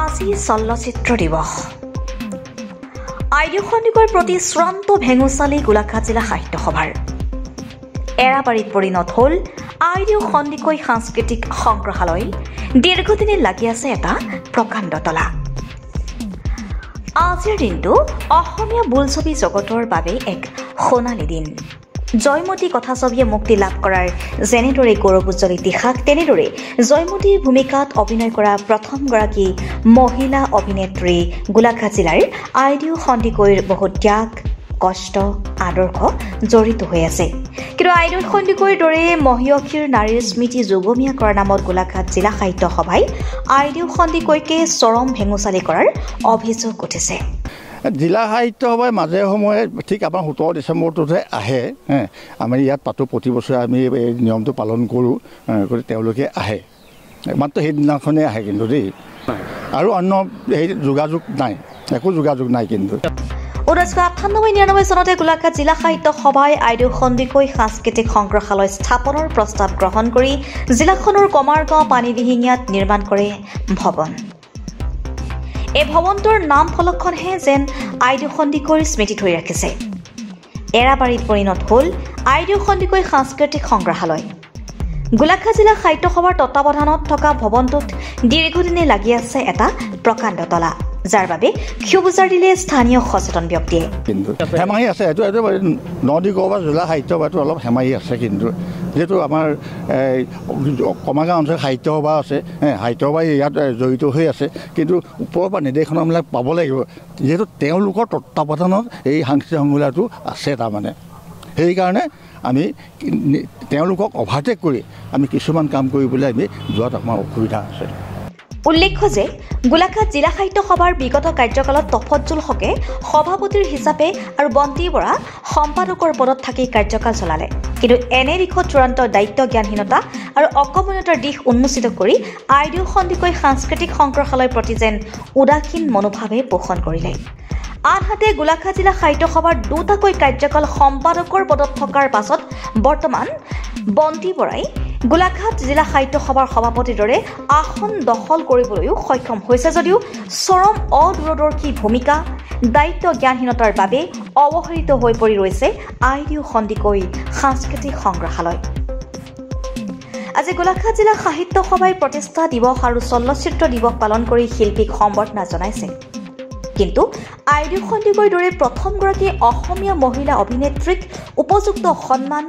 আজি চলচ্চিত্ৰ দিৱস। আইদেউ সন্দিকৈৰ প্ৰতি চূড়ান্ত ভেঙুচালি গোলাঘাট জিলা সাহিত্য সভাৰ। এৰাবাৰীত পৰিণত হ'ল আইদেউ সন্দিকৈ সাংস্কৃতিক সংগ্ৰহালয়। দীৰ্ঘদিনে লাগি আছে এটা প্ৰকাণ্ড তলা। আজিৰ দিনটো অসমীয়া বোলছবি জগতৰ বাবে এক সোণালী দিন। জয়মতী কথাছবিয়ে মুক্তি লাভ কৰাৰ যেনেদৰে গৌৰৱোজ্জ্বল ইতিহাস, তেনেদৰে জয়মতীৰ ভূমিকাত অভিনয় কৰা প্ৰথমগৰাকী মহিলা অভিনেত্ৰী গোলাঘাট জিলাৰ আইদেউ সন্দিকৈৰ বহু ত্যাগ, কষ্ট, আদৰ্শ জড়িত হৈ আছে। কিন্তু আইদেউ সন্দিকৈৰ দৰে মহিয়সীৰ নাৰীৰ স্মৃতি যুগমীয়া কৰাৰ নামত গোলাঘাট জিলা সাহিত্য সভাই আইদেউ সন্দিকৈকে চৰম ভেঙুচালি কৰাৰ অভিযোগ উঠিছে। জিলা সাহিত্য সভাই মাজে সময়ে ঠিক আপোনাৰ 17 ডিচেম্বৰটোতে আহে। আমি ইয়াত পাতোঁ, প্ৰতি বছৰে আমি এই নিয়মটো পালন কৰোঁ। গতিকে তেওঁলোকে আহে, মাত্ৰ সেইদিনাখনেই আহে কিন্তু দেই, আৰু অন্য সেই যোগাযোগ নাই, একো যোগাযোগ নাই। কিন্তু 1998-99 চনতে গোলাঘাট জিলা সাহিত্য সভাই আইদেউ সন্দিকৈ সাংস্কৃতিক সংগ্ৰহালয় স্থাপনৰ প্ৰস্তাৱ গ্ৰহণ কৰি জিলাখনৰ কমাৰগাঁও পানীদিহিঙিয়াত নিৰ্মাণ কৰে ভৱন। এই ভৱনটোৰ নাম ফলকখনহে যেন আইদেউ সন্দিকৈৰ স্মৃতি ধৰি ৰাখিছে। এৰাবাৰীত পৰিণত হ'ল আইদেউ সন্দিকৈ সাংস্কৃতিক সংগ্ৰহালয়। গোলাঘাট জিলা সাহিত্য সভাৰ তত্বাৱধানত থকা ভৱনটোত দীৰ্ঘদিনে লাগি আছে এটা প্ৰকাণ্ড তলা, যাৰ বাবে ক্ষোভ উজাৰ দিলে স্থানীয় সচেতন ব্যক্তিয়ে। কিন্তু হেমাহি আছে, এইটো নদীগড় বা জিলা সাহিত্য সভাটো অলপ হেমাহি আছে। কিন্তু যিহেতু আমাৰ কমাৰগাঁও অঞ্চলত সাহিত্য সভা আছে, সাহিত্য সভাই ইয়াত জড়িত হৈ আছে, কিন্তু ওপৰৰ পৰা নিৰ্দেশনাবিলাক পাব লাগিব, যিহেতু তেওঁলোকৰ তত্বাৱধানত এই সাংস্কৃতিক সংগ্ৰহালয়টো আছে। তাৰমানে সেইকাৰণে আমি তেওঁলোকক অভাৰটেক কৰি আমি কিছুমান কাম কৰিবলৈ আমি যোৱাত আমাৰ অসুবিধা আছে। উল্লেখ্য যে গোলাঘাট জিলা সাহিত্য সভাৰ বিগত কাৰ্যকালত তফজ্জুল হকে সভাপতিৰ হিচাপে আৰু বন্তি বৰা সম্পাদকৰ পদত থাকি কাৰ্যকাল চলালে। কিন্তু এনে দিশত চূড়ান্ত দায়িত্ব জ্ঞানহীনতা আৰু অকমনীয়তাৰ দিশ উন্মোচিত কৰি আইদেউ সন্দিকৈ সাংস্কৃতিক সংগ্ৰহালয়ৰ প্ৰতি যেন উদাসীন মনোভাৱে পোষণ কৰিলে। আনহাতে গোলাঘাট জিলা সাহিত্য সভাৰ দুটাকৈ কাৰ্যকাল সম্পাদকৰ পদত থকাৰ পাছত বৰ্তমান বন্তি বৰাই গোলাঘাট জিলা সাহিত্য সভাৰ সভাপতিৰ দৰে আসন দখল কৰিবলৈও সক্ষম হৈছে যদিও চৰম অদূৰদৰ্শী ভূমিকা, দায়িত্ব জ্ঞানহীনতাৰ বাবে অৱহেলিত হৈ পৰি ৰৈছে আইদেউ সন্দিকৈ সাংস্কৃতিক সংগ্ৰহালয়। আজি গোলাঘাট জিলা সাহিত্য সভাই প্ৰতিষ্ঠা দিৱস আৰু চলচ্চিত্ৰ দিৱস পালন কৰি শিল্পীক সম্বৰ্ধনা জনাইছে। কিন্তু আইদেউ সন্দিকৈৰ দৰে প্ৰথমগৰাকী অসমীয়া মহিলা অভিনেত্ৰীক উপযুক্ত সন্মান,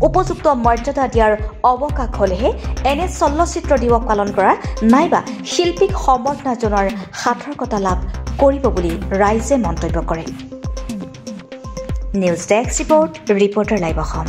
উপযুক্ত মৰ্যাদা দিয়াৰ অৱকাশ হলেহে এনে চলচ্চিত্ৰ দিৱস পালন কৰা নাইবা শিল্পীক সম্বৰ্ধনা জনোৱাৰ সাৰ্থকতা লাভ কৰিব বুলি ৰাইজে মন্তব্য কৰে। News desk report, reporter live Assam.